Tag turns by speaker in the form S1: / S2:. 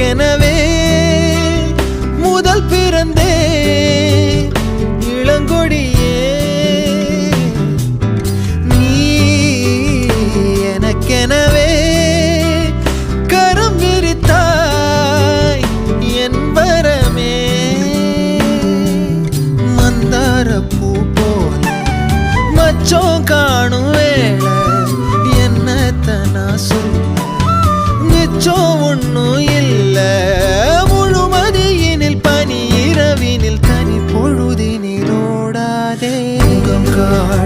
S1: எனக்கெனவே முதல் பிறந்தே இளங்கொடியே நீ எனக்கெனவே கரம் விரித்தாய் என் வரமே மந்தார பூ போல மச்சம் காணும் வேளை என்னத்த நான் சொல்ல மிச்சம் ஒன்னும் இல்ல முழுமதியினில் பனி இரவினில் தனி பொழுதினில் ஓடாதே முகம் காண